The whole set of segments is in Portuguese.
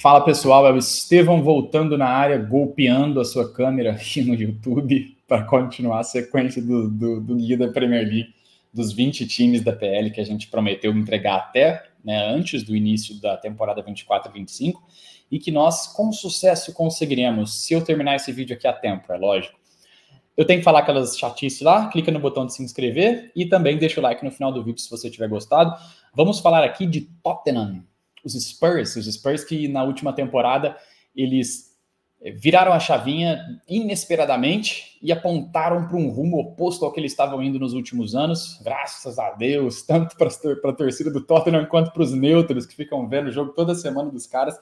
Fala pessoal, é o Estevão voltando na área, golpeando a sua câmera aqui no YouTube para continuar a sequência do Guia da Premier League, dos 20 times da PL que a gente prometeu entregar até antes do início da temporada 24-25 e que nós, com sucesso, conseguiremos, se eu terminar esse vídeo aqui a tempo, é lógico. Eu tenho que falar aquelas chatices lá, clica no botão de se inscrever e também deixa o like no final do vídeo se você tiver gostado. Vamos falar aqui de Tottenham. Os Spurs que na última temporada eles viraram a chavinha inesperadamente e apontaram para um rumo oposto ao que eles estavam indo nos últimos anos, graças a Deus, tanto para a torcida do Tottenham quanto para os neutros que ficam vendo o jogo toda semana dos caras,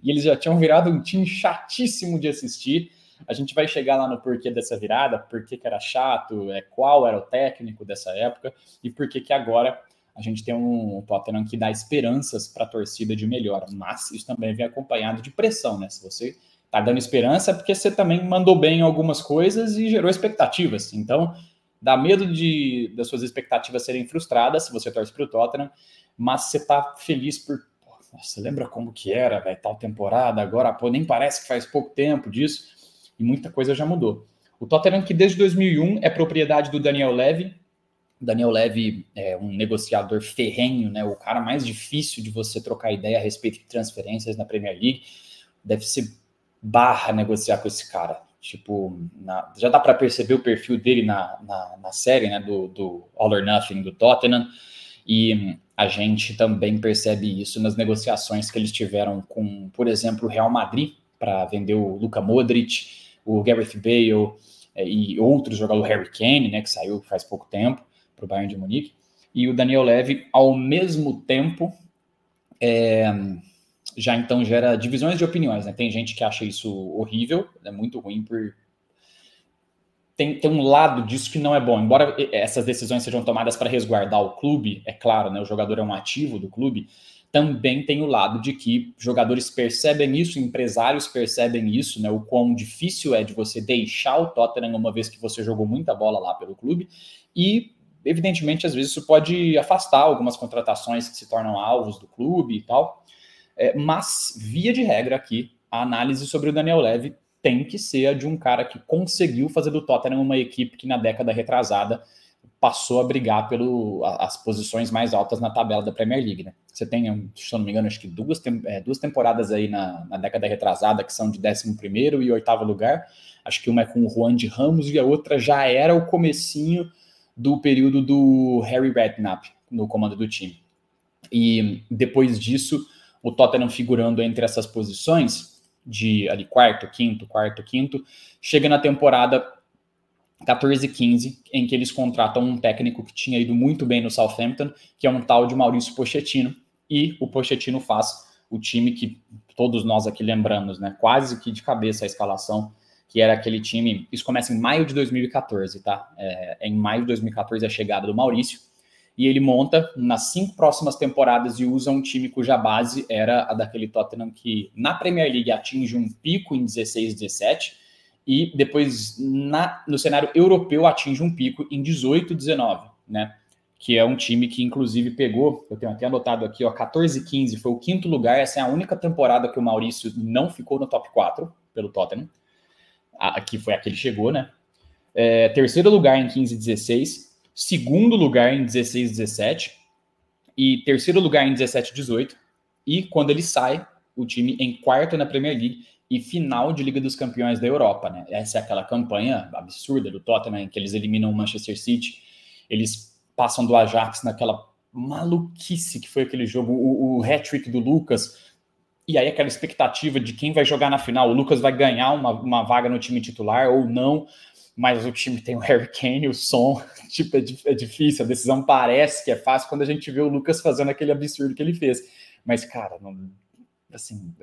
e eles já tinham virado um time chatíssimo de assistir. A gente vai chegar lá no porquê dessa virada, por que era chato, qual era o técnico dessa época e por que agora a gente tem um Tottenham que dá esperanças para a torcida de melhora, mas isso também vem acompanhado de pressão, né? Se você está dando esperança é porque você também mandou bem em algumas coisas e gerou expectativas. Então, dá medo das suas expectativas serem frustradas se você torce para o Tottenham, mas você está feliz por... Nossa, lembra como que era, velho, tal temporada, agora nem parece que faz pouco tempo disso, e muita coisa já mudou. O Tottenham, que desde 2001 é propriedade do Daniel Levy. Daniel Levy é um negociador ferrenho, né? O cara mais difícil de você trocar ideia a respeito de transferências na Premier League. Deve ser barra negociar com esse cara. Tipo, já dá para perceber o perfil dele na série, né? Do All or Nothing do Tottenham. E a gente também percebe isso nas negociações que eles tiveram com, por exemplo, o Real Madrid para vender o Luka Modric, o Gareth Bale e outros jogadores, o Harry Kane, né? Que saiu faz pouco tempo para o Bayern de Munique, e o Daniel Levy, ao mesmo tempo, já então gera divisões de opiniões, né? Tem gente que acha isso horrível, é muito ruim, tem um lado disso que não é bom, embora essas decisões sejam tomadas para resguardar o clube, é claro, né? O jogador é um ativo do clube, também tem o lado de que jogadores percebem isso, empresários percebem isso, né? O quão difícil é de você deixar o Tottenham uma vez que você jogou muita bola lá pelo clube, e evidentemente, às vezes isso pode afastar algumas contratações que se tornam alvos do clube e tal, mas, via de regra aqui, a análise sobre o Daniel Levy tem que ser a de um cara que conseguiu fazer do Tottenham uma equipe que na década retrasada passou a brigar pelas posições mais altas na tabela da Premier League, né? Você tem, se eu não me engano, acho que duas temporadas aí na década retrasada que são de 11º e 8º lugar, acho que uma é com o Juan de Ramos e a outra já era o comecinho do período do Harry Redknapp no comando do time. E depois disso, o Tottenham figurando entre essas posições de ali, quarto, quinto, chega na temporada 14-15, em que eles contratam um técnico que tinha ido muito bem no Southampton, que é um tal de Maurício Pochettino, e o Pochettino faz o time que todos nós aqui lembramos, né? Quase que de cabeça a escalação, que era aquele time, isso começa em maio de 2014, tá? Em maio de 2014 a chegada do Maurício, e ele monta nas 5 próximas temporadas e usa um time cuja base era a daquele Tottenham que na Premier League atinge um pico em 16-17 e depois no cenário europeu atinge um pico em 18-19, né? Que é um time que inclusive pegou, eu tenho até anotado aqui, 14-15 foi o 5º lugar, essa é a única temporada que o Maurício não ficou no top 4 pelo Tottenham. Aqui foi a que ele chegou, né? 3º lugar em 15-16, 2º lugar em 16-17 e 3º lugar em 17-18. E quando ele sai, o time em 4º na Premier League e final de Liga dos Campeões da Europa, né? Essa é aquela campanha absurda do Tottenham em que eles eliminam o Manchester City, eles passam do Ajax naquela maluquice que foi aquele jogo, o hat-trick do Lucas. E aí aquela expectativa de quem vai jogar na final, o Lucas vai ganhar uma vaga no time titular ou não, mas o time tem o Harry Kane, o Son, tipo, é difícil, a decisão parece que é fácil quando a gente vê o Lucas fazendo aquele absurdo que ele fez. Mas, cara, assim,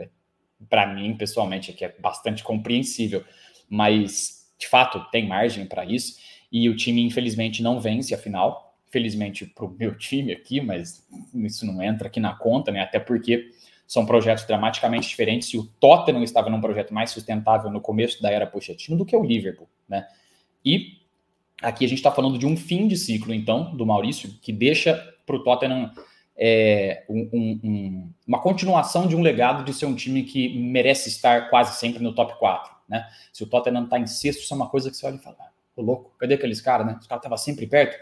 para mim, pessoalmente, aqui é bastante compreensível, mas, de fato, tem margem para isso, e o time, infelizmente, não vence a final, felizmente pro meu time aqui, mas isso não entra aqui na conta, né, até porque são projetos dramaticamente diferentes, e o Tottenham estava num projeto mais sustentável no começo da era Pochettino do que o Liverpool, né? E aqui a gente está falando de um fim de ciclo, então, do Maurício, que deixa para o Tottenham uma continuação de um legado de ser um time que merece estar quase sempre no top 4, né? Se o Tottenham está em sexto, isso é uma coisa que você olha e fala, ô louco, cadê aqueles caras, né? Os caras estavam sempre perto.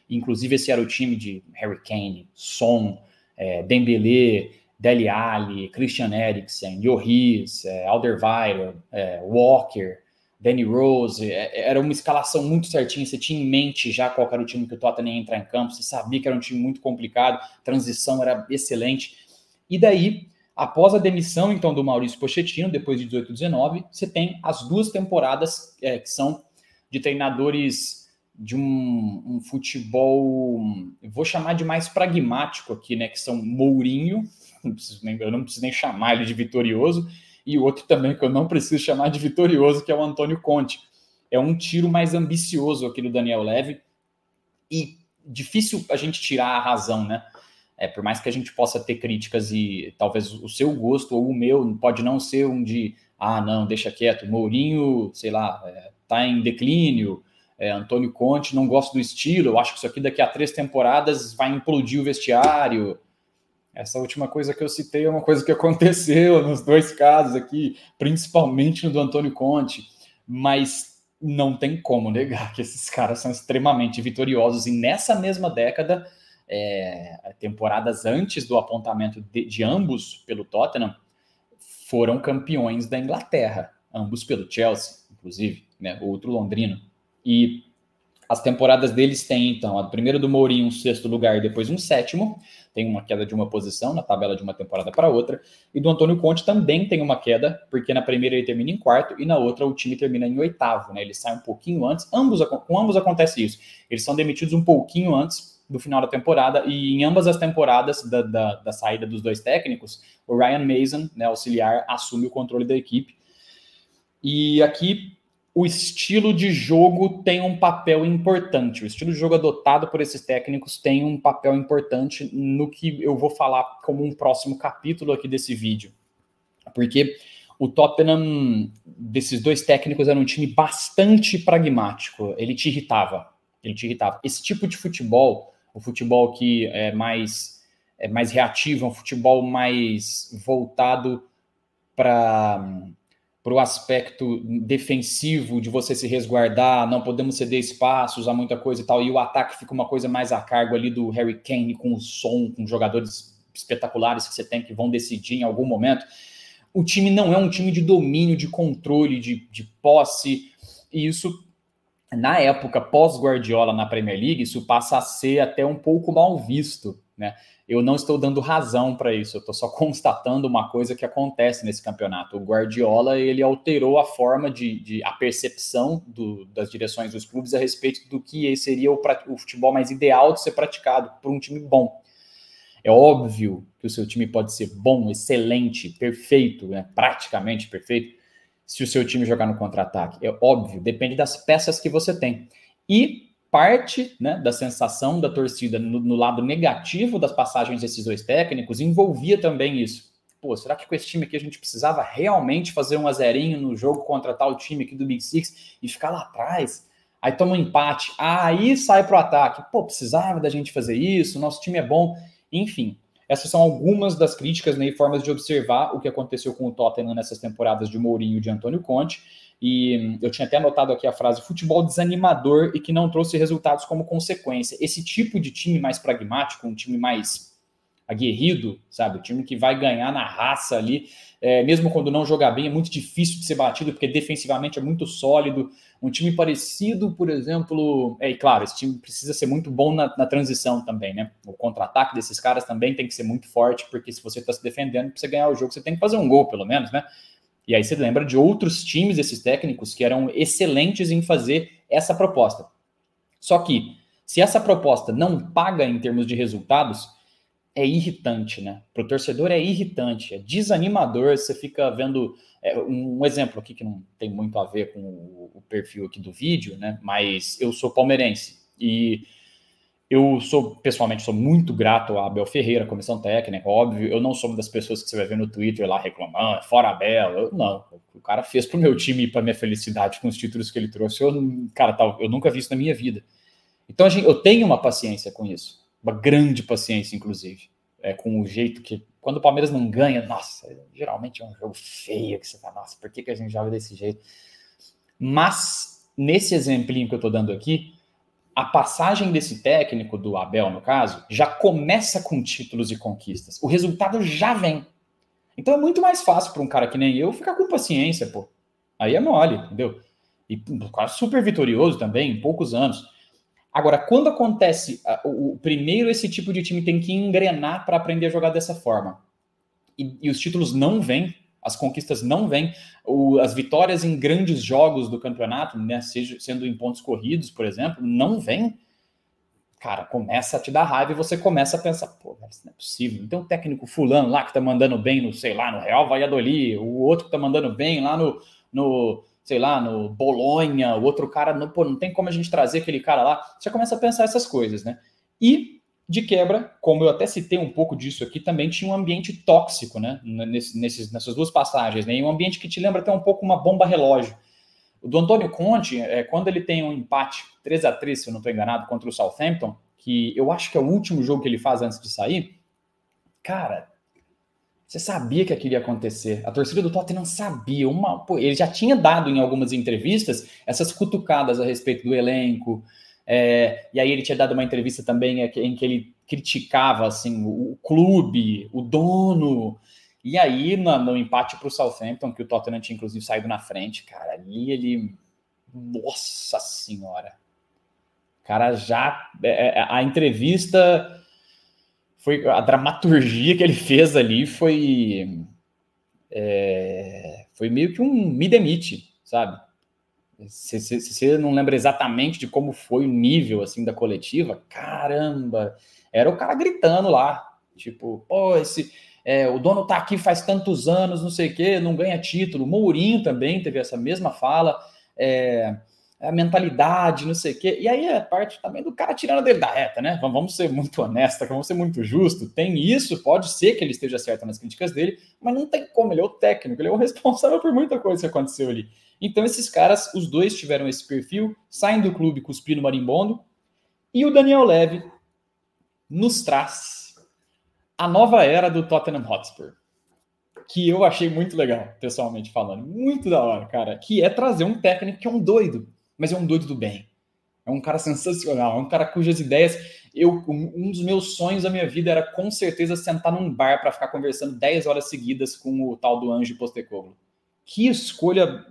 Inclusive, esse era o time de Harry Kane, Son, Dembélé, Dele Alli, Christian Eriksen, Lloris, Alderweireld, Walker, Danny Rose. Era uma escalação muito certinha, você tinha em mente já qual era o time que o Tottenham ia entrar em campo, você sabia que era um time muito complicado, a transição era excelente. E daí, após a demissão, então, do Maurício Pochettino, depois de 18-19, você tem as 2 temporadas que são de treinadores de um futebol, vou chamar de mais pragmático aqui, né, que são Mourinho, eu não preciso nem chamar ele de vitorioso, e outro também que eu não preciso chamar de vitorioso, que é o Antônio Conte. É um tiro mais ambicioso aqui do Daniel Levy, e difícil a gente tirar a razão, né? Por mais que a gente possa ter críticas e talvez o seu gosto ou o meu pode não ser um de, não, deixa quieto, Mourinho, sei lá, tá em declínio, Antônio Conte, não gosto do estilo, eu acho que isso aqui daqui a 3 temporadas vai implodir o vestiário. Essa última coisa que eu citei é uma coisa que aconteceu nos 2 casos aqui, principalmente no do Antônio Conte, mas não tem como negar que esses caras são extremamente vitoriosos, e nessa mesma década, temporadas antes do apontamento de ambos pelo Tottenham, foram campeões da Inglaterra, ambos pelo Chelsea, inclusive, né, outro londrino. E as temporadas deles têm, então, a primeira do Mourinho, um 6º lugar e depois um 7º, tem uma queda de uma posição na tabela de uma temporada para outra, e do Antônio Conte também tem uma queda, porque na primeira ele termina em 4º e na outra o time termina em 8º, né? Ele sai um pouquinho antes, com ambos acontece isso, eles são demitidos um pouquinho antes do final da temporada, e em ambas as temporadas da saída dos 2 técnicos, o Ryan Mason, né, auxiliar, assume o controle da equipe. E aqui o estilo de jogo tem um papel importante. O estilo de jogo adotado por esses técnicos tem um papel importante no que eu vou falar como um próximo capítulo aqui desse vídeo. Porque o Tottenham, desses 2 técnicos, era um time bastante pragmático. Ele te irritava. Esse tipo de futebol, o futebol que é mais reativo, um futebol mais voltado para o aspecto defensivo, de você se resguardar, não podemos ceder espaços, há muita coisa e tal, e o ataque fica uma coisa mais a cargo ali do Harry Kane, com o Son, com jogadores espetaculares que você tem, que vão decidir em algum momento. O time não é um time de domínio, de controle, de posse, e isso, na época pós-Guardiola na Premier League, isso passa a ser até um pouco mal visto, né? Eu não estou dando razão para isso, eu estou só constatando uma coisa que acontece nesse campeonato. O Guardiola, ele alterou a forma a percepção das direções dos clubes a respeito do que seria o futebol mais ideal de ser praticado por um time bom. É óbvio que o seu time pode ser bom, excelente, perfeito, né? Praticamente perfeito, se o seu time jogar no contra-ataque. É óbvio, depende das peças que você tem. E parte, né, da sensação da torcida no lado negativo das passagens desses 2 técnicos envolvia também isso. Pô, será que com esse time aqui a gente precisava realmente fazer 1-0 no jogo contra tal time aqui do Big Six e ficar lá atrás? Aí toma um empate, aí sai pro ataque. Pô, precisava da gente fazer isso, nosso time é bom. Enfim, essas são algumas das críticas, né, e formas de observar o que aconteceu com o Tottenham nessas temporadas de Mourinho e de Antônio Conte. E eu tinha até anotado aqui a frase futebol desanimador e que não trouxe resultados como consequência. Esse tipo de time mais pragmático, um time mais aguerrido, sabe? O time que vai ganhar na raça ali, mesmo quando não jogar bem, é muito difícil de ser batido, porque defensivamente é muito sólido. Um time parecido, por exemplo... E claro, esse time precisa ser muito bom na transição também, né? O contra-ataque desses caras também tem que ser muito forte, porque se você está se defendendo, para você ganhar o jogo, você tem que fazer um gol, pelo menos, né? E aí você lembra de outros times, esses técnicos, que eram excelentes em fazer essa proposta. Só que, se essa proposta não paga em termos de resultados, é irritante, né? Para o torcedor é irritante, é desanimador, você fica vendo... um exemplo aqui que não tem muito a ver com o perfil aqui do vídeo, né? Mas eu sou palmeirense e... eu pessoalmente, sou muito grato a Abel Ferreira, comissão técnica, óbvio. Eu não sou uma das pessoas que você vai ver no Twitter lá reclamando, fora Abel. Não, o cara fez pro meu time e pra minha felicidade com os títulos que ele trouxe. Eu nunca vi isso na minha vida. Então, eu tenho uma paciência com isso, uma grande paciência, inclusive. com o jeito que... Quando o Palmeiras não ganha, nossa, geralmente é um jogo feio, que você fala, nossa, por que a gente joga desse jeito? Mas, nesse exemplinho que eu tô dando aqui, a passagem desse técnico, do Abel, no caso, já começa com títulos e conquistas. O resultado já vem. Então é muito mais fácil para um cara que nem eu ficar com paciência, pô. Aí é mole, entendeu? E quase super vitorioso também, em poucos anos. Agora, quando acontece, primeiro esse tipo de time tem que engrenar para aprender a jogar dessa forma. E os títulos não vêm, as conquistas não vêm, as vitórias em grandes jogos do campeonato, né, sendo em pontos corridos, por exemplo, não vêm. Cara, começa a te dar raiva e você começa a pensar, pô, isso não é possível. Não tem um técnico fulano lá que tá mandando bem no, sei lá, no Real Valladolid, o outro que tá mandando bem lá no sei lá, no Bolonha, o outro cara, pô, não tem como a gente trazer aquele cara lá. Você começa a pensar essas coisas, né? E, de quebra, como eu até citei um pouco disso aqui, também tinha um ambiente tóxico, né? Nessas duas passagens, né? E um ambiente que te lembra até um pouco uma bomba relógio. O do Antônio Conte, quando ele tem um empate 3-3, se eu não estou enganado, contra o Southampton, que eu acho que é o último jogo que ele faz antes de sair, cara, você sabia que aquilo ia acontecer. A torcida do Tottenham sabia. Ele já tinha dado em algumas entrevistas essas cutucadas a respeito do elenco. E aí ele tinha dado uma entrevista também em que ele criticava assim, o clube, o dono. E aí, no empate para o Southampton, que o Tottenham tinha inclusive saído na frente, cara, ali ele... Nossa Senhora! Cara, já... a entrevista... Foi a dramaturgia que ele fez ali foi meio que um me demite, sabe? Se você não lembra exatamente de como foi o nível assim da coletiva, caramba, era o cara gritando lá, tipo, pô, o dono tá aqui faz tantos anos, não sei o quê, não ganha título. O Mourinho também teve essa mesma fala, a mentalidade, não sei o quê. E aí é parte também do cara tirando dele da reta, né? Vamos ser muito honestos, vamos ser muito justos. Tem isso, pode ser que ele esteja certo nas críticas dele, mas não tem como, ele é o técnico, ele é o responsável por muita coisa que aconteceu ali. Então esses caras, os dois tiveram esse perfil, saem do clube cuspindo marimbondo, e o Daniel Levy nos traz a nova era do Tottenham Hotspur, que eu achei muito legal, pessoalmente falando, muito da hora, cara, que é trazer um técnico que é um doido, mas é um doido do bem. É um cara sensacional, é um cara cujas ideias... Um dos meus sonhos da minha vida era, com certeza, sentar num bar para ficar conversando 10 horas seguidas com o tal do Ange Postecoglou. Que escolha,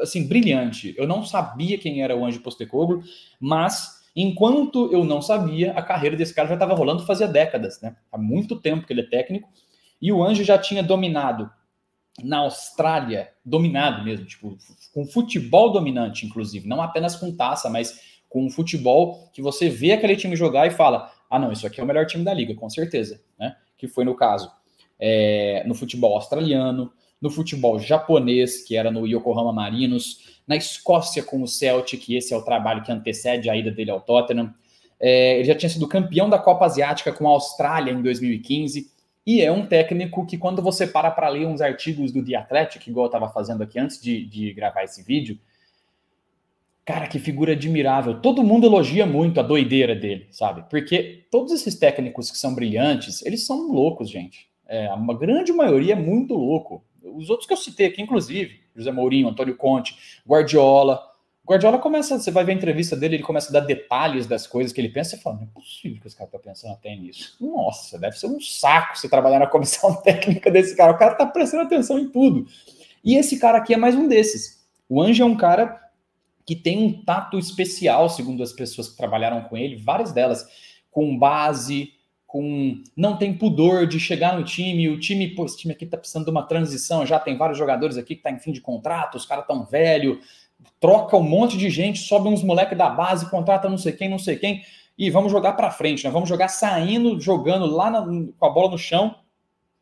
assim, brilhante. Eu não sabia quem era o Ange Postecoglou, mas, enquanto eu não sabia, a carreira desse cara já estava rolando fazia décadas, né? Há muito tempo que ele é técnico, e o Ange já tinha dominado na Austrália, dominado mesmo, tipo, com futebol dominante, inclusive, não apenas com taça, mas com futebol que você vê aquele time jogar e fala, ah não, isso aqui é o melhor time da liga, com certeza, né? Que foi no caso no futebol australiano, no futebol japonês, que era no Yokohama Marinos, na Escócia com o Celtic, esse é o trabalho que antecede a ida dele ao Tottenham. Ele já tinha sido campeão da Copa Asiática com a Austrália em 2015, e é um técnico que, quando você para ler uns artigos do The Athletic, igual eu estava fazendo aqui antes de gravar esse vídeo, cara, que figura admirável. Todo mundo elogia muito a doideira dele, sabe? Porque todos esses técnicos que são brilhantes, eles são loucos, gente. Uma grande maioria é muito louco. Os outros que eu citei aqui, inclusive, José Mourinho, Antônio Conte, Guardiola. Guardiola começa, você vai ver a entrevista dele, ele começa a dar detalhes das coisas que ele pensa, e fala, não é possível que esse cara tá pensando até nisso. Nossa, deve ser um saco você trabalhar na comissão técnica desse cara. O cara tá prestando atenção em tudo. E esse cara aqui é mais um desses. O Ange é um cara que tem um tato especial, segundo as pessoas que trabalharam com ele, várias delas, com base, não tem pudor de chegar no time, o time, pô, esse time aqui tá precisando de uma transição, já tem vários jogadores aqui que tá em fim de contrato, os caras tão velho, troca um monte de gente, sobe uns moleques da base, contrata não sei quem, e vamos jogar para frente, né? Vamos jogar saindo, jogando lá com a bola no chão,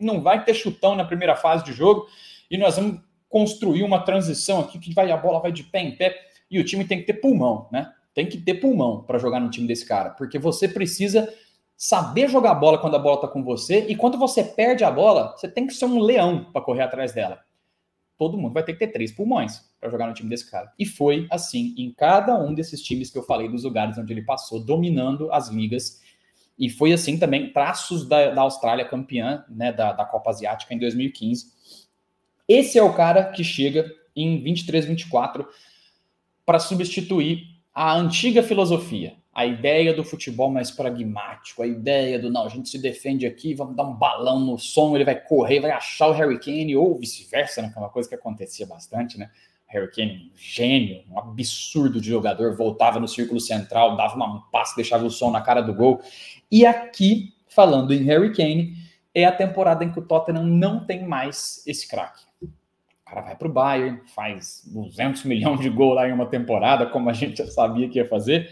não vai ter chutão na primeira fase de jogo, e nós vamos construir uma transição aqui que a bola vai de pé em pé, e o time tem que ter pulmão, né? Tem que ter pulmão para jogar no time desse cara, porque você precisa saber jogar a bola quando a bola tá com você, e quando você perde a bola, você tem que ser um leão para correr atrás dela. Todo mundo vai ter que ter 3 pulmões para jogar no time desse cara. E foi assim em cada um desses times que eu falei, dos lugares onde ele passou, dominando as ligas. E foi assim também, traços da Austrália campeã, né, da Copa Asiática em 2015. Esse é o cara que chega em 23, 24 para substituir a antiga filosofia, a ideia do futebol mais pragmático, a ideia do, não, a gente se defende aqui, vamos dar um balão no som, ele vai correr, vai achar o Harry Kane, ou vice-versa, né, que é uma coisa que acontecia bastante, né? Harry Kane, um gênio, um absurdo de jogador, voltava no círculo central, dava um passe, deixava o som na cara do gol. E aqui, falando em Harry Kane, é a temporada em que o Tottenham não tem mais esse craque. O cara vai para o Bayern, faz 200 milhões de gols lá em uma temporada, como a gente já sabia que ia fazer,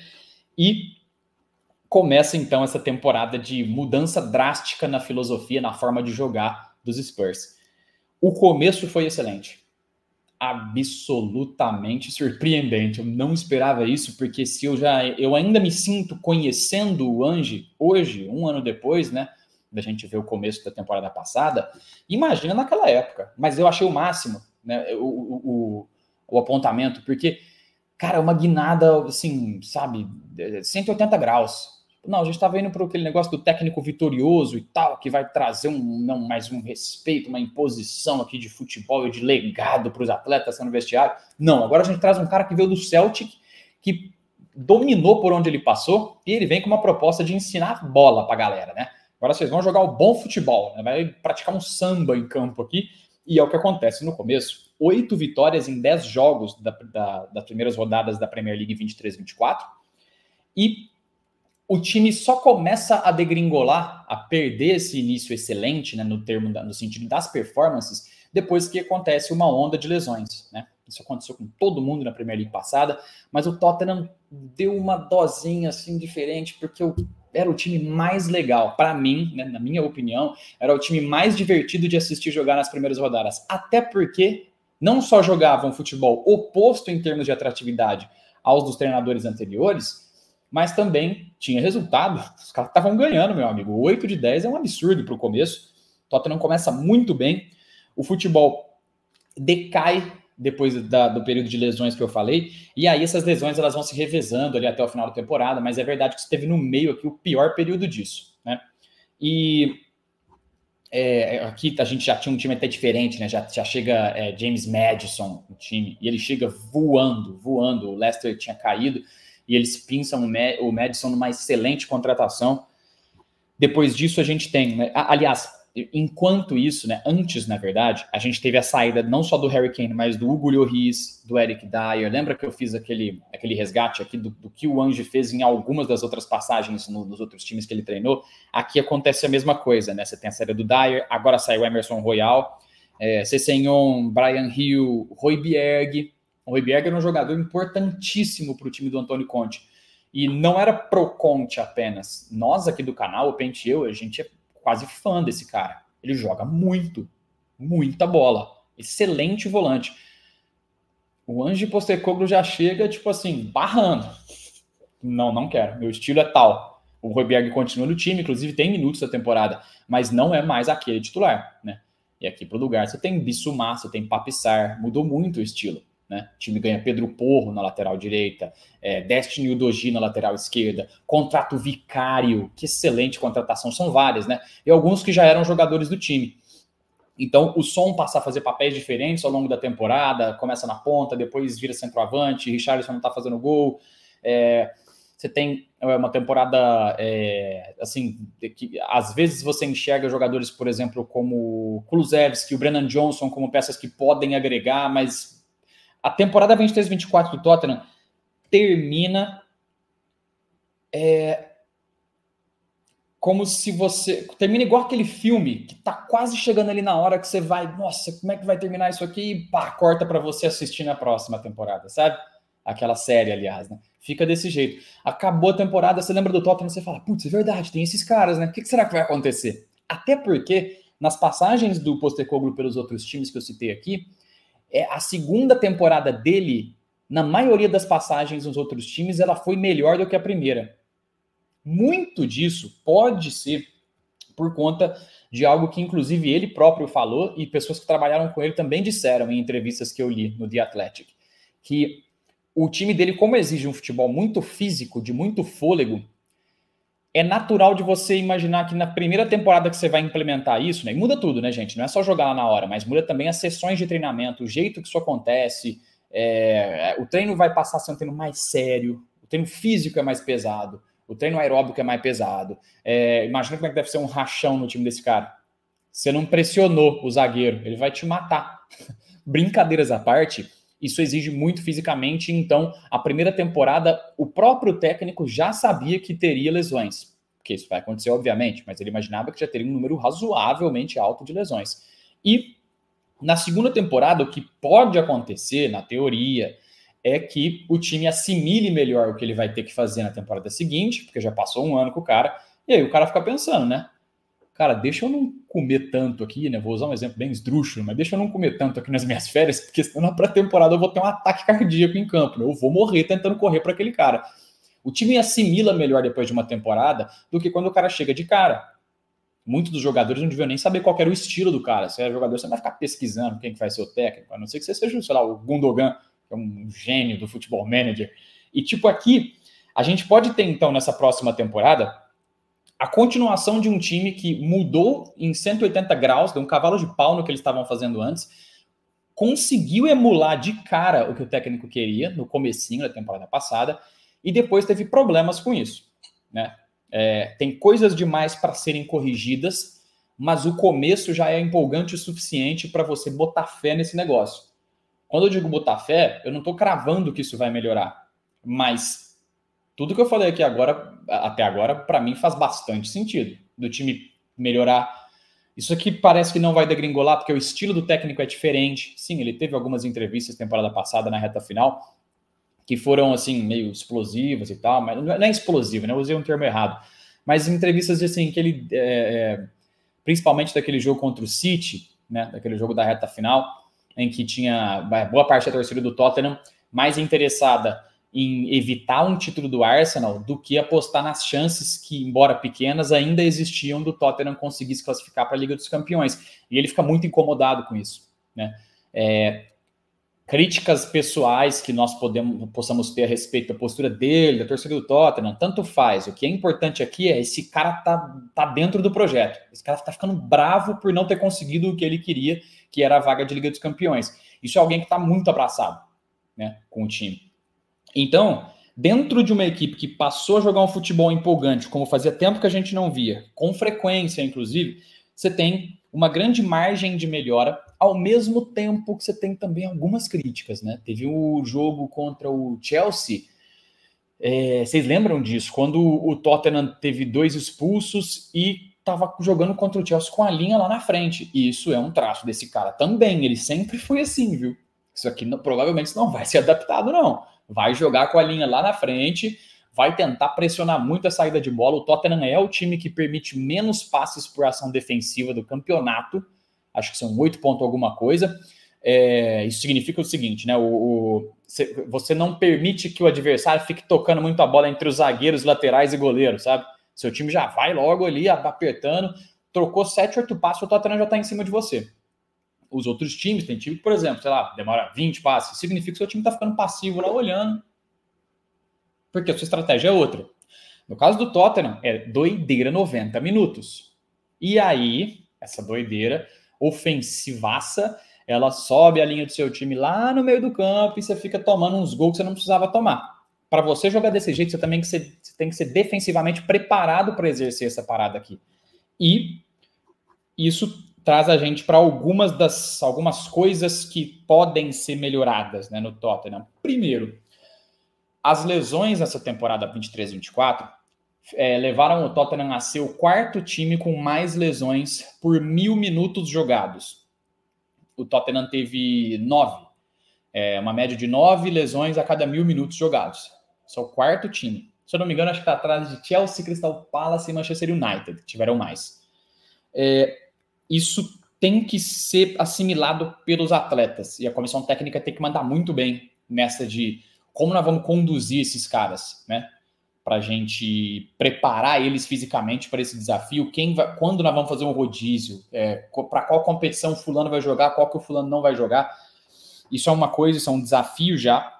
e começa então essa temporada de mudança drástica na filosofia, na forma de jogar dos Spurs. O começo foi excelente. Absolutamente surpreendente. Eu não esperava isso, porque se eu ainda me sinto conhecendo o Ange hoje, um ano depois, né, da gente ver o começo da temporada passada, imagina naquela época. Mas eu achei o máximo, né, o apontamento, porque, cara, é uma guinada, assim, sabe, 180 graus. Não, a gente estava indo para aquele negócio do técnico vitorioso e tal, que vai trazer mais um respeito, uma imposição aqui de futebol e de legado para os atletas no vestiário. Não, agora a gente traz um cara que veio do Celtic, que dominou por onde ele passou, e ele vem com uma proposta de ensinar bola para a galera, né? Agora vocês vão jogar o bom futebol, né? Vai praticar um samba em campo aqui, e é o que acontece no começo. 8 vitórias em 10 jogos das primeiras rodadas da Premier League 23-24, e o time só começa a degringolar, a perder esse início excelente, né, no sentido das performances, depois que acontece uma onda de lesões, né? Isso aconteceu com todo mundo na Premier League passada, mas o Tottenham deu uma dosinha assim diferente, porque era o time mais legal, para mim, né, na minha opinião, era o time mais divertido de assistir jogar nas primeiras rodadas, até porque não só jogavam futebol oposto em termos de atratividade aos dos treinadores anteriores, mas também tinha resultado. Os caras estavam ganhando, meu amigo. 8 de 10 é um absurdo para o começo. O Tottenham começa muito bem. O futebol decai depois do período de lesões que eu falei. E aí essas lesões elas vão se revezando ali até o final da temporada. Mas é verdade que esteve no meio aqui o pior período disso, né? E aqui a gente já tinha um time até diferente, né? Já chega James Maddison no time. E ele chega voando. O Leicester tinha caído. E eles pinçam o Maddison numa excelente contratação. Depois disso, a gente tem... Né, aliás, enquanto isso, né, antes, na verdade, a gente teve a saída não só do Harry Kane, mas do Hugo Lloris, do Eric Dyer. Lembra que eu fiz aquele resgate aqui do que o Ange fez em algumas das outras passagens nos outros times que ele treinou? Aqui acontece a mesma coisa, né? Você tem a saída do Dyer, agora saiu o Emerson Royal, Sessegnon, Brian Hill, Højbjerg. O Højbjerg era um jogador importantíssimo para o time do Antônio Conte. E não era pro Conte apenas. Nós aqui do canal, o Pente e eu, a gente é quase fã desse cara. Ele joga muita bola. Excelente volante. O Ange Postecoglou já chega, tipo assim, barrando. Não quero. Meu estilo é tal. O Højbjerg continua no time, inclusive tem minutos da temporada, mas não é mais aquele titular, né? E aqui pro lugar você tem Bissouma, você tem Papissar, mudou muito o estilo. Né? O time ganha Pedro Porro na lateral direita, Destiny Udogie na lateral esquerda, contrato Vicário, que excelente contratação, são várias, né? E alguns que já eram jogadores do time. Então o Son passa a fazer papéis diferentes ao longo da temporada, começa na ponta, depois vira centroavante, Richarlison não tá fazendo gol. Você tem uma temporada assim, que às vezes você enxerga jogadores, por exemplo, como Kulusevski, o Brennan Johnson, como peças que podem agregar, mas a temporada 23-24 do Tottenham termina como se você... Termina igual aquele filme que tá quase chegando ali na hora que você vai... Nossa, como é que vai terminar isso aqui? E pá, corta para você assistir na próxima temporada, sabe? Aquela série, aliás, né? Fica desse jeito. Acabou a temporada, você lembra do Tottenham, você fala, putz, é verdade, tem esses caras, né? O que será que vai acontecer? Até porque, nas passagens do Postecoglou pelos outros times que eu citei aqui, a segunda temporada dele, na maioria das passagens nos outros times, ela foi melhor do que a primeira. Muito disso pode ser por conta de algo que, inclusive, ele próprio falou e pessoas que trabalharam com ele também disseram em entrevistas que eu li no The Athletic, que o time dele, como exige um futebol muito físico, de muito fôlego, é natural de você imaginar que na primeira temporada que você vai implementar isso, né? E muda tudo, né, gente? Não é só jogar lá na hora, mas muda também as sessões de treinamento, o jeito que isso acontece. O treino vai passar a ser um treino mais sério, o treino físico é mais pesado, o treino aeróbico é mais pesado. Imagina como é que deve ser um rachão no time desse cara. Você não pressionou o zagueiro, ele vai te matar. Brincadeiras à parte, isso exige muito fisicamente, então a primeira temporada o próprio técnico já sabia que teria lesões, porque isso vai acontecer obviamente, mas ele imaginava que já teria um número razoavelmente alto de lesões. E na segunda temporada o que pode acontecer, na teoria, é que o time assimile melhor o que ele vai ter que fazer na temporada seguinte, porque já passou um ano com o cara, e aí o cara fica pensando, né? Cara, deixa eu não comer tanto aqui, né? Vou usar um exemplo bem esdrúxulo, mas deixa eu não comer tanto aqui nas minhas férias, porque senão na pré-temporada eu vou ter um ataque cardíaco em campo, né? Eu vou morrer tentando correr para aquele cara. O time assimila melhor depois de uma temporada do que quando o cara chega de cara. Muitos dos jogadores não deviam nem saber qual era o estilo do cara. Se é jogador, você não vai ficar pesquisando quem que vai ser o técnico, a não ser que você seja, sei lá, o Gundogan, que é um gênio do futebol manager. E tipo aqui, a gente pode ter então nessa próxima temporada a continuação de um time que mudou em 180 graus, deu um cavalo de pau no que eles estavam fazendo antes, conseguiu emular de cara o que o técnico queria no comecinho da temporada passada e depois teve problemas com isso, né? Tem coisas demais para serem corrigidas, mas o começo já é empolgante o suficiente para você botar fé nesse negócio. Quando eu digo botar fé, eu não estou cravando que isso vai melhorar, mas tudo que eu falei aqui agora, até agora, para mim faz bastante sentido. Do time melhorar. Isso aqui parece que não vai degringolar, porque o estilo do técnico é diferente. Sim, ele teve algumas entrevistas temporada passada, na reta final, que foram, assim, meio explosivas e tal, mas não é explosivo, né? Eu usei um termo errado. Mas entrevistas, assim, que ele... principalmente daquele jogo contra o City, né? Daquele jogo da reta final, em que tinha boa parte da torcida do Tottenham mais interessada em evitar um título do Arsenal do que apostar nas chances que, embora pequenas, ainda existiam do Tottenham conseguir se classificar para a Liga dos Campeões. E ele fica muito incomodado com isso, né? Críticas pessoais que nós possamos ter a respeito da postura dele, da torcida do Tottenham, tanto faz. O que é importante aqui é esse cara tá dentro do projeto. Esse cara tá ficando bravo por não ter conseguido o que ele queria, que era a vaga de Liga dos Campeões. Isso é alguém que está muito abraçado, né, com o time. Então, dentro de uma equipe que passou a jogar um futebol empolgante, como fazia tempo que a gente não via, com frequência, inclusive, você tem uma grande margem de melhora, ao mesmo tempo que você tem também algumas críticas, né? Teve o jogo contra o Chelsea, vocês lembram disso? Quando o Tottenham teve 2 expulsos e estava jogando contra o Chelsea com a linha lá na frente. E isso é um traço desse cara também, ele sempre foi assim, viu? Isso aqui provavelmente não vai ser adaptado, não. Vai jogar com a linha lá na frente, vai tentar pressionar muito a saída de bola. O Tottenham é o time que permite menos passes por ação defensiva do campeonato. Acho que são 8 pontos alguma coisa. Isso significa o seguinte, né? Você não permite que o adversário fique tocando muito a bola entre os zagueiros, laterais e goleiros, sabe? Seu time já vai logo ali, apertando. Trocou 7, 8 passos, o Tottenham já está em cima de você. Os outros times, tem time que, por exemplo, sei lá, demora 20 passes, significa que o seu time está ficando passivo lá olhando, porque a sua estratégia é outra. No caso do Tottenham, é doideira 90 minutos. E aí, essa doideira ofensivaça, ela sobe a linha do seu time lá no meio do campo e você fica tomando uns gols que você não precisava tomar. Para você jogar desse jeito, você também você tem que ser defensivamente preparado para exercer essa parada aqui. E isso traz a gente para algumas coisas que podem ser melhoradas, né, no Tottenham. Primeiro, as lesões nessa temporada 23-24 levaram o Tottenham a ser o 4º time com mais lesões por 1.000 minutos jogados. O Tottenham teve 9. Uma média de 9 lesões a cada 1.000 minutos jogados. Esse é o 4º time. Se eu não me engano, acho que está atrás de Chelsea, Crystal Palace e Manchester United, que tiveram mais. Isso tem que ser assimilado pelos atletas. E a comissão técnica tem que mandar muito bem nessa de como nós vamos conduzir esses caras, né? Para a gente preparar eles fisicamente para esse desafio. Quando nós vamos fazer um rodízio, para qual competição o fulano vai jogar, qual que o fulano não vai jogar. Isso é uma coisa, isso é um desafio já.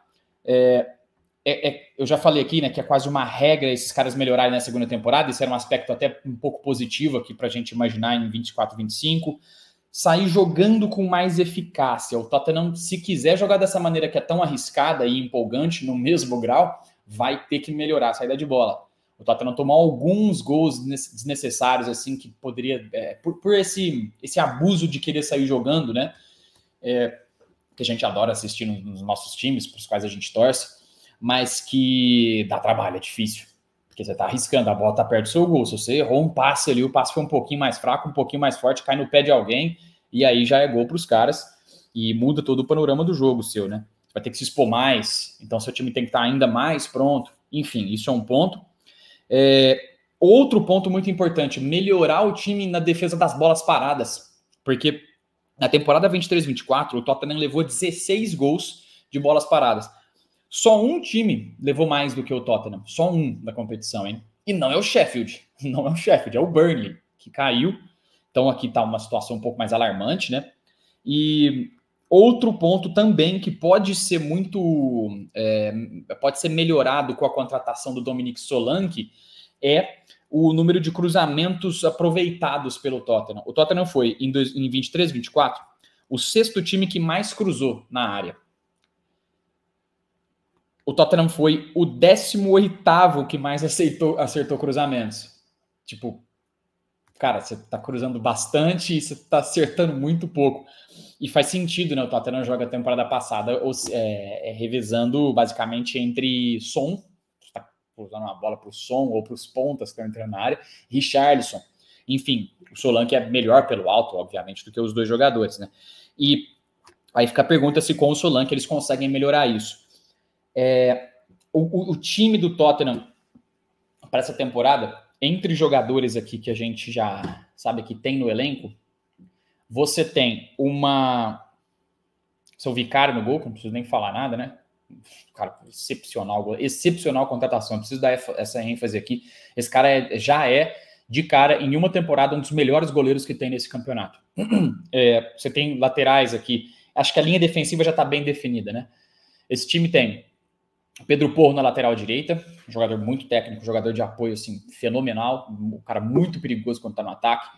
eu já falei aqui, né, que é quase uma regra esses caras melhorarem na segunda temporada. Isso era um aspecto até um pouco positivo aqui para a gente imaginar em 24, 25. Sair jogando com mais eficácia. O Tottenham, se quiser jogar dessa maneira que é tão arriscada e empolgante no mesmo grau, vai ter que melhorar a saída de bola. O Tottenham tomou alguns gols desnecessários, assim, que poderia... por esse abuso de querer sair jogando, né? Que a gente adora assistir nos nossos times, para os quais a gente torce, mas que dá trabalho, é difícil. Porque você tá arriscando, a bola tá perto do seu gol. Se você errou um passe ali, o passe foi um pouquinho mais fraco, um pouquinho mais forte, cai no pé de alguém, e aí já é gol pros caras, e muda todo o panorama do jogo seu, né? Você vai ter que se expor mais, então seu time tem que estar ainda mais pronto. Enfim, isso é um ponto. Outro ponto muito importante, melhorar o time na defesa das bolas paradas. Porque na temporada 23-24, o Tottenham levou 16 gols de bolas paradas. Só um time levou mais do que o Tottenham. Só um da competição, hein? E não é o Sheffield. Não é o Sheffield, é o Burnley, que caiu. Então aqui está uma situação um pouco mais alarmante, né? E outro ponto também que pode ser pode ser melhorado com a contratação do Dominic Solanke é o número de cruzamentos aproveitados pelo Tottenham. O Tottenham foi, em 23-24, o sexto time que mais cruzou na área. O Tottenham foi o 18º que mais acertou cruzamentos. Tipo, cara, você tá cruzando bastante e você tá acertando muito pouco. E faz sentido, né? O Tottenham joga a temporada passada revezando basicamente entre Son, que tá cruzando uma bola pro Son ou pros pontas que estão entrando na área, Richarlison. Enfim, o Solanke é melhor pelo alto, obviamente, do que os dois jogadores, né? E aí fica a pergunta se com o Solanke eles conseguem melhorar isso. O time do Tottenham para essa temporada, entre jogadores aqui que a gente já sabe que tem no elenco, você tem seu Vicário no gol, que não preciso nem falar nada, né? Cara, excepcional contratação, preciso dar essa ênfase aqui. Esse cara já é, de cara, em uma temporada, um dos melhores goleiros que tem nesse campeonato. Você tem laterais aqui, acho que a linha defensiva já está bem definida, né? Esse time tem Pedro Porro na lateral direita, jogador muito técnico, jogador de apoio assim, fenomenal, um cara muito perigoso quando está no ataque.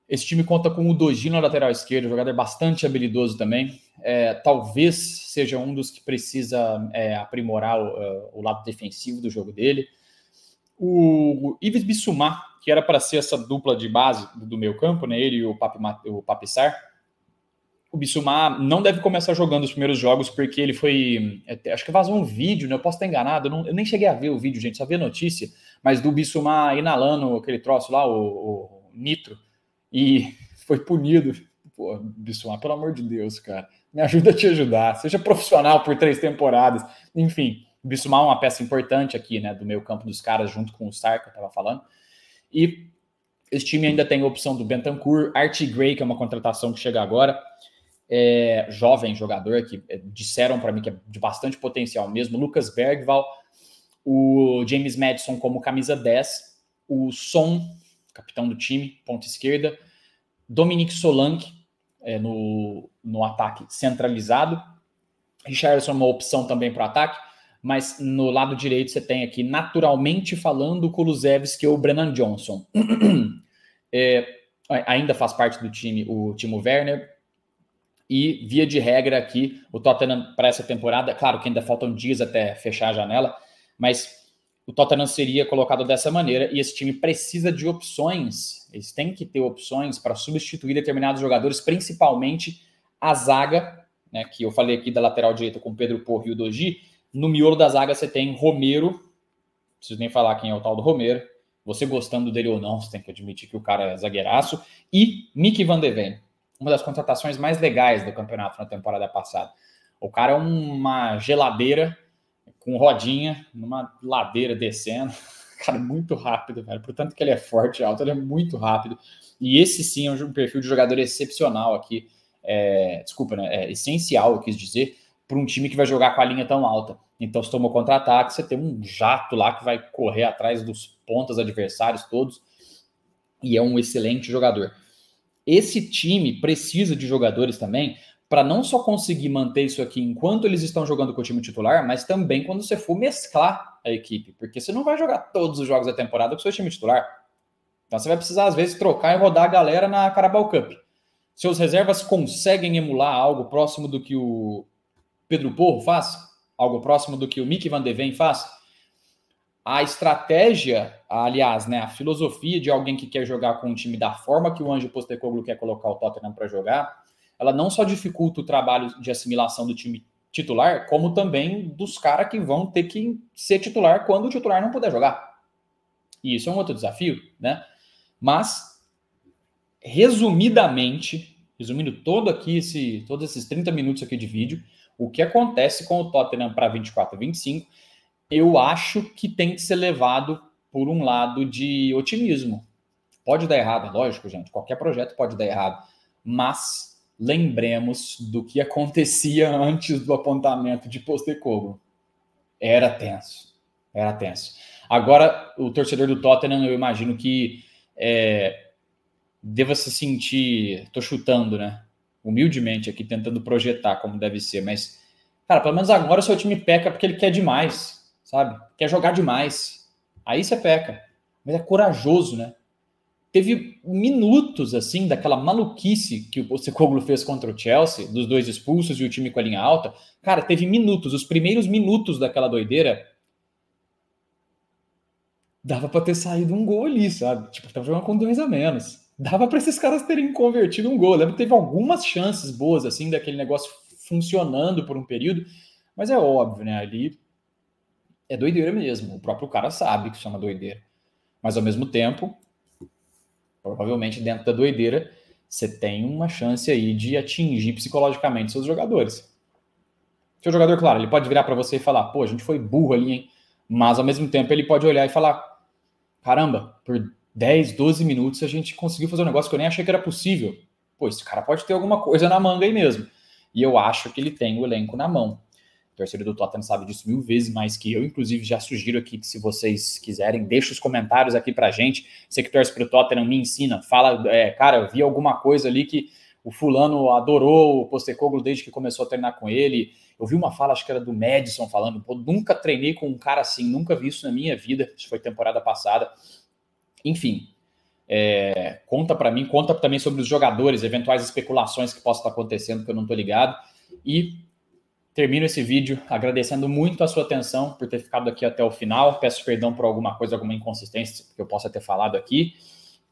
Esse time conta com o Udogie na lateral esquerda, jogador bastante habilidoso também. Talvez seja um dos que precisa aprimorar o lado defensivo do jogo dele. O Yves Bissouma, que era para ser essa dupla de base do meio campo, né? Ele e o Pape Sarr. O Bissouma não deve começar jogando os primeiros jogos, porque ele foi... acho que vazou um vídeo, né? Eu posso estar enganado, eu nem cheguei a ver o vídeo, gente, só vi a notícia, mas do Bissouma inalando aquele troço lá, o nitro, e foi punido. Pô, Bissouma, pelo amor de Deus, cara, me ajuda a te ajudar, seja profissional por 3 temporadas. Enfim, o Bissouma é uma peça importante aqui, né, do meio campo dos caras, junto com o Sarr, que eu tava falando. E esse time ainda tem a opção do Bentancur, Archie Gray, que é uma contratação que chega agora, jovem jogador, que disseram para mim que é de bastante potencial mesmo, Lucas Bergvall, o James Maddison como camisa 10, o Son, capitão do time, ponta esquerda, Dominic Solanke no ataque centralizado, Richarlison é uma opção também para o ataque, mas no lado direito você tem aqui, naturalmente falando, o Kulusevski ou o Brennan Johnson. Ainda faz parte do time o Timo Werner. E, via de regra aqui, o Tottenham para essa temporada, claro que ainda faltam dias até fechar a janela, mas o Tottenham seria colocado dessa maneira e esse time precisa de opções, eles têm que ter opções para substituir determinados jogadores, principalmente a zaga, né, que eu falei aqui da lateral direita com Pedro Porro e o Udogie. No miolo da zaga você tem Romero, não preciso nem falar quem é o tal do Romero, você gostando dele ou não, você tem que admitir que o cara é zagueiraço, e Mickey van de Ven, uma das contratações mais legais do campeonato na temporada passada. O cara é uma geladeira com rodinha, numa ladeira descendo. Cara, muito rápido, velho. Portanto que ele é forte e alto, ele é muito rápido. E esse sim é um perfil de jogador excepcional aqui. Essencial, eu quis dizer, para um time que vai jogar com a linha tão alta. Então, se toma contra-ataque, você tem um jato lá que vai correr atrás dos pontas adversários todos. E é um excelente jogador. Esse time precisa de jogadores também para não só conseguir manter isso aqui enquanto eles estão jogando com o time titular, mas também quando você for mesclar a equipe, porque você não vai jogar todos os jogos da temporada com o seu time titular. Então você vai precisar, às vezes, trocar e rodar a galera na Carabao Cup. Seus reservas conseguem emular algo próximo do que o Pedro Porro faz? Algo próximo do que o Mickey Van de Ven faz? A estratégia, aliás, né, a filosofia de alguém que quer jogar com um time da forma que o Ange Postecoglou quer colocar o Tottenham para jogar, ela não só dificulta o trabalho de assimilação do time titular, como também dos caras que vão ter que ser titular quando o titular não puder jogar. E isso é um outro desafio, né? Mas, resumindo todos esses 30 minutos aqui de vídeo, o que acontece com o Tottenham para 24 e 25, eu acho que tem que ser levado por um lado de otimismo. Pode dar errado, é lógico, gente. Qualquer projeto pode dar errado. Mas lembremos do que acontecia antes do apontamento de Postecoglou. Era tenso. Era tenso. Agora, o torcedor do Tottenham, eu imagino que deva se sentir... Estou chutando, né? Humildemente aqui, tentando projetar como deve ser. Mas, cara, pelo menos agora o seu time peca porque ele quer demais, sabe? Quer jogar demais. Aí você peca. Mas é corajoso, né? Teve minutos, assim, daquela maluquice que o Postecoglou fez contra o Chelsea, dos 2 expulsos e o time com a linha alta. Cara, teve minutos, os primeiros minutos daquela doideira... Dava pra ter saído um gol ali, sabe? Tipo, tava jogando com 2 a menos. Dava pra esses caras terem convertido um gol. Eu lembro que teve algumas chances boas, assim, daquele negócio funcionando por um período. Mas é óbvio, né? Ali é doideira mesmo. O próprio cara sabe que chama doideira. Mas, ao mesmo tempo, provavelmente dentro da doideira, você tem uma chance aí de atingir psicologicamente seus jogadores. Seu jogador, claro, ele pode virar pra você e falar, pô, a gente foi burro ali, hein? Mas, ao mesmo tempo, ele pode olhar e falar, caramba, por 10, 12 minutos a gente conseguiu fazer um negócio que eu nem achei que era possível. Pô, esse cara pode ter alguma coisa na manga aí mesmo. E eu acho que ele tem o elenco na mão. O torcedor do Tottenham sabe disso 1000 vezes mais que eu. Inclusive, já sugiro aqui que, se vocês quiserem, deixe os comentários aqui pra gente. Você que torce pro Tottenham, me ensina. Fala, cara, eu vi alguma coisa ali que o fulano adorou o Postecoglou desde que começou a treinar com ele. Eu vi uma fala, acho que era do Madison, falando, pô, nunca treinei com um cara assim, nunca vi isso na minha vida. Isso foi temporada passada. Enfim, conta para mim, conta também sobre os jogadores, eventuais especulações que possam estar acontecendo, que eu não estou ligado. E termino esse vídeo agradecendo muito a sua atenção por ter ficado aqui até o final. Peço perdão por alguma coisa, alguma inconsistência que eu possa ter falado aqui.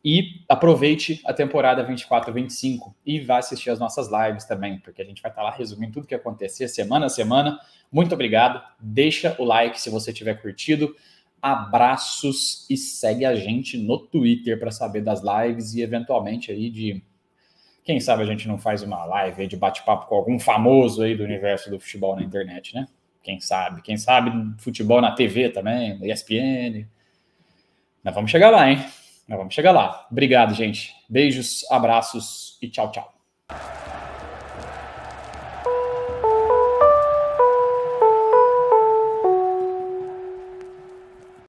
E aproveite a temporada 24-25 e vá assistir as nossas lives também, porque a gente vai estar lá resumindo tudo que acontecer semana a semana. Muito obrigado. Deixa o like se você tiver curtido. Abraços e segue a gente no Twitter para saber das lives e eventualmente aí de... Quem sabe a gente não faz uma live aí de bate-papo com algum famoso aí do universo do futebol na internet, né? Quem sabe futebol na TV também, na ESPN. Nós vamos chegar lá, hein? Nós vamos chegar lá. Obrigado, gente. Beijos, abraços e tchau, tchau.